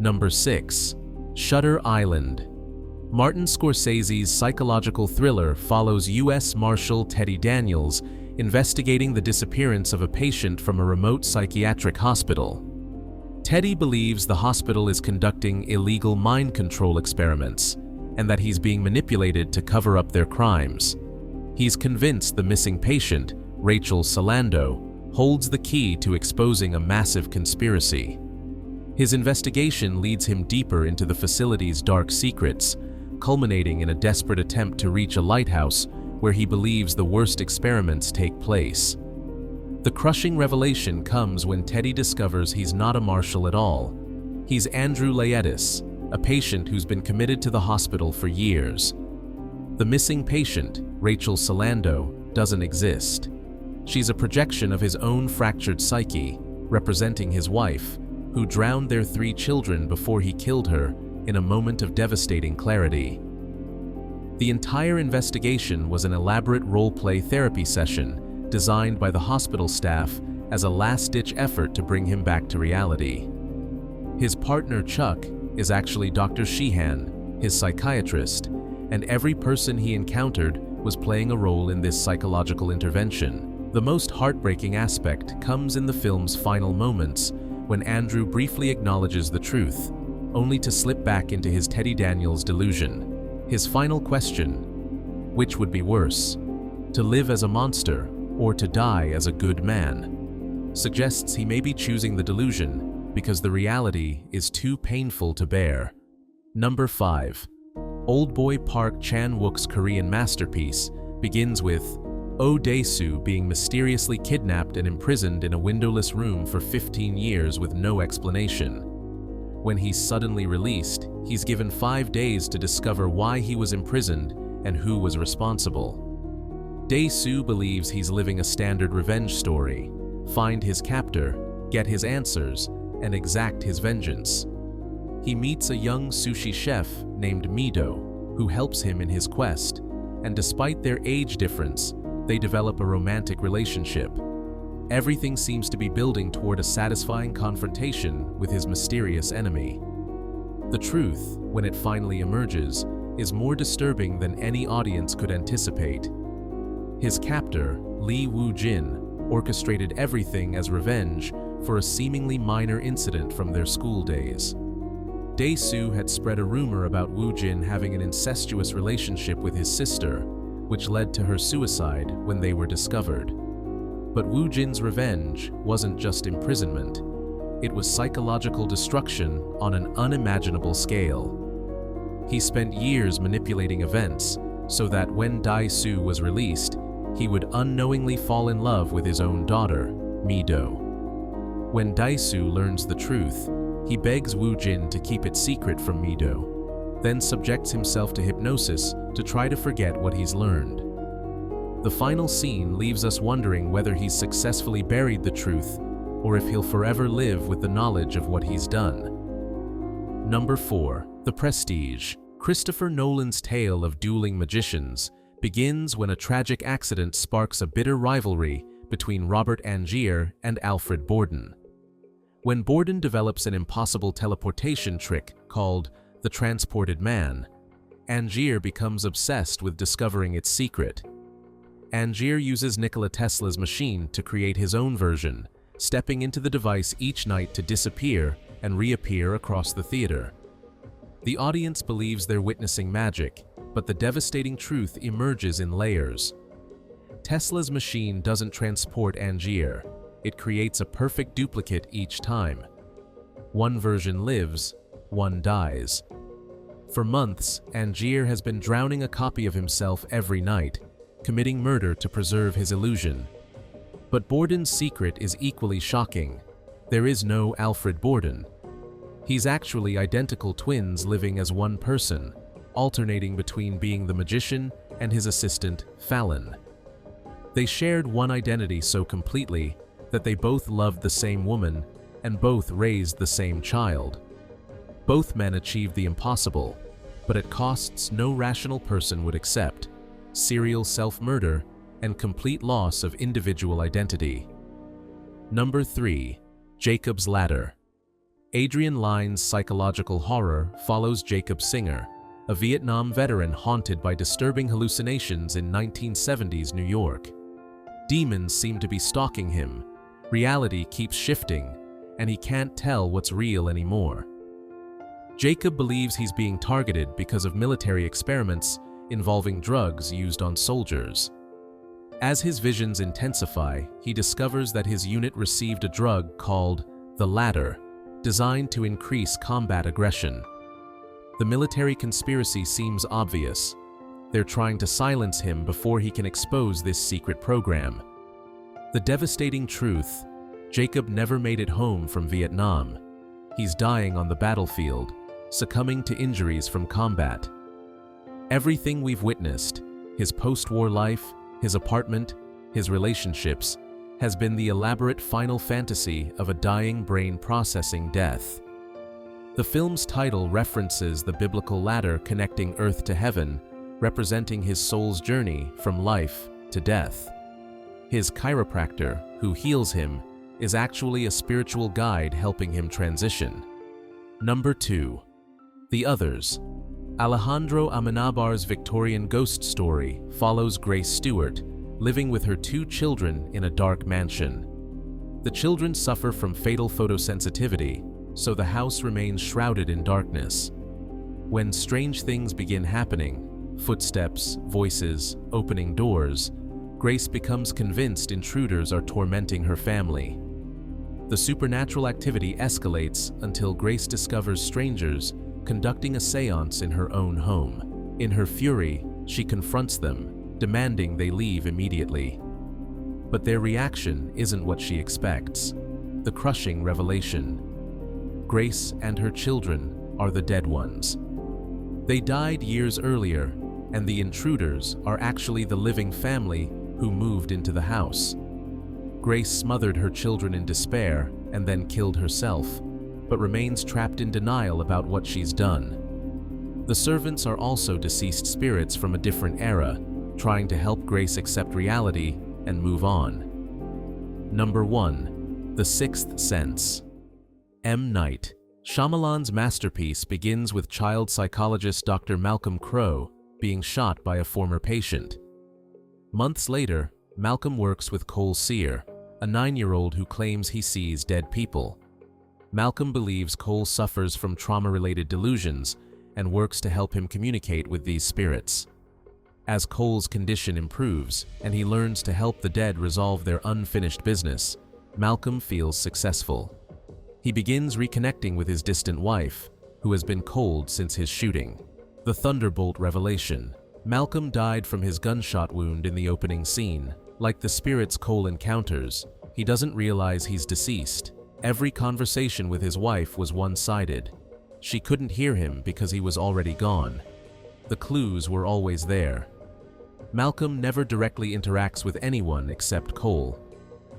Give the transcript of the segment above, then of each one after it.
Number 6. Shutter Island. Martin Scorsese's psychological thriller follows U.S. Marshal Teddy Daniels investigating the disappearance of a patient from a remote psychiatric hospital. Teddy believes the hospital is conducting illegal mind control experiments and that he's being manipulated to cover up their crimes. He's convinced the missing patient, Rachel Salando, holds the key to exposing a massive conspiracy. His investigation leads him deeper into the facility's dark secrets, culminating in a desperate attempt to reach a lighthouse where he believes the worst experiments take place. The crushing revelation comes when Teddy discovers he's not a marshal at all. He's Andrew Laetis, a patient who's been committed to the hospital for years. The missing patient, Rachel Salando, doesn't exist. She's a projection of his own fractured psyche, representing his wife, who drowned their 3 children before he killed her in a moment of devastating clarity. The entire investigation was an elaborate role-play therapy session designed by the hospital staff as a last-ditch effort to bring him back to reality. His partner, Chuck, is actually Dr. Sheehan, his psychiatrist, and every person he encountered was playing a role in this psychological intervention. The most heartbreaking aspect comes in the film's final moments, when Andrew briefly acknowledges the truth, only to slip back into his Teddy Daniels delusion. His final question, which would be worse, to live as a monster or to die as a good man, suggests he may be choosing the delusion because the reality is too painful to bear. Number 5. Oldboy Park Chan-wook's Korean masterpiece begins with Oh Dae-soo being mysteriously kidnapped and imprisoned in a windowless room for 15 years with no explanation. When he's suddenly released, he's given 5 days to discover why he was imprisoned and who was responsible. Dae-soo believes he's living a standard revenge story: find his captor, get his answers, and exact his vengeance. He meets a young sushi chef named Mido, who helps him in his quest, and despite their age difference, they develop a romantic relationship. Everything seems to be building toward a satisfying confrontation with his mysterious enemy. The truth, when it finally emerges, is more disturbing than any audience could anticipate. His captor, Lee Woo-jin, orchestrated everything as revenge for a seemingly minor incident from their school days. Dae-soo had spread a rumor about Woo-jin having an incestuous relationship with his sister, which led to her suicide when they were discovered. But Woo-jin's revenge wasn't just imprisonment. It was psychological destruction on an unimaginable scale. He spent years manipulating events so that when Dae-soo was released, he would unknowingly fall in love with his own daughter, Mi-do. When Dae-soo learns the truth, he begs Woo-jin to keep it secret from Mi-do, then subjects himself to hypnosis to try to forget what he's learned. The final scene leaves us wondering whether he's successfully buried the truth or if he'll forever live with the knowledge of what he's done. Number 4. The Prestige. Christopher Nolan's tale of dueling magicians begins when a tragic accident sparks a bitter rivalry between Robert Angier and Alfred Borden. When Borden develops an impossible teleportation trick called the Transported Man, Angier becomes obsessed with discovering its secret. Angier uses Nikola Tesla's machine to create his own version, stepping into the device each night to disappear and reappear across the theater. The audience believes they're witnessing magic, but the devastating truth emerges in layers. Tesla's machine doesn't transport Angier. It creates a perfect duplicate each time. One version lives, one dies. For months, Angier has been drowning a copy of himself every night, committing murder to preserve his illusion. But Borden's secret is equally shocking. There is no Alfred Borden. He's actually identical twins living as one person, alternating between being the magician and his assistant, Fallon. They shared one identity so completely that they both loved the same woman and both raised the same child. Both men achieved the impossible, but at costs no rational person would accept: serial self-murder and complete loss of individual identity. Number 3. Jacob's Ladder. Adrian Lyne's psychological horror follows Jacob Singer, a Vietnam veteran haunted by disturbing hallucinations in 1970s New York. Demons seem to be stalking him, reality keeps shifting, and he can't tell what's real anymore. Jacob believes he's being targeted because of military experiments involving drugs used on soldiers. As his visions intensify, he discovers that his unit received a drug called the Ladder, designed to increase combat aggression. The military conspiracy seems obvious. They're trying to silence him before he can expose this secret program. The devastating truth: Jacob never made it home from Vietnam. He's dying on the battlefield, succumbing to injuries from combat. Everything we've witnessed, his post-war life, his apartment, his relationships, has been the elaborate final fantasy of a dying brain processing death. The film's title references the biblical ladder connecting earth to heaven, representing his soul's journey from life to death. His chiropractor, who heals him, is actually a spiritual guide helping him transition. Number 2. The Others. Alejandro Amenabar's Victorian ghost story follows Grace Stewart, living with her 2 children in a dark mansion. The children suffer from fatal photosensitivity, so the house remains shrouded in darkness. When strange things begin happening, footsteps, voices, opening doors, Grace becomes convinced intruders are tormenting her family. The supernatural activity escalates until Grace discovers strangers conducting a seance in her own home. In her fury, she confronts them, demanding they leave immediately. But their reaction isn't what she expects. The crushing revelation: Grace and her children are the dead ones. They died years earlier, and the intruders are actually the living family who moved into the house. Grace smothered her children in despair and then killed herself, but remains trapped in denial about what she's done. The servants are also deceased spirits from a different era, trying to help Grace accept reality and move on. Number 1. The Sixth Sense. M. Night Shyamalan's masterpiece begins with child psychologist Dr. Malcolm Crowe being shot by a former patient. Months later, Malcolm works with Cole Sear, a 9-year-old who claims he sees dead people. Malcolm believes Cole suffers from trauma-related delusions and works to help him communicate with these spirits. As Cole's condition improves and he learns to help the dead resolve their unfinished business, Malcolm feels successful. He begins reconnecting with his distant wife, who has been cold since his shooting. The Thunderbolt revelation. Malcolm died from his gunshot wound in the opening scene. Like the spirits Cole encounters, he doesn't realize he's deceased. Every conversation with his wife was one-sided. She couldn't hear him because he was already gone. The clues were always there. Malcolm never directly interacts with anyone except Cole.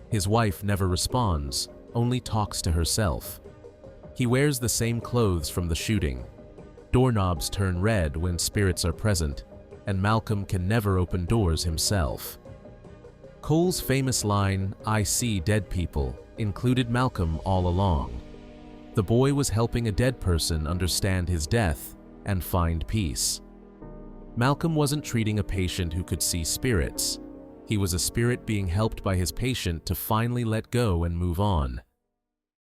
His wife never responds, only talks to herself. He wears the same clothes from the shooting. Doorknobs turn red when spirits are present, and Malcolm can never open doors himself. Cole's famous line, "I see dead people," included Malcolm all along. The boy was helping a dead person understand his death and find peace. Malcolm wasn't treating a patient who could see spirits. He was a spirit being helped by his patient to finally let go and move on.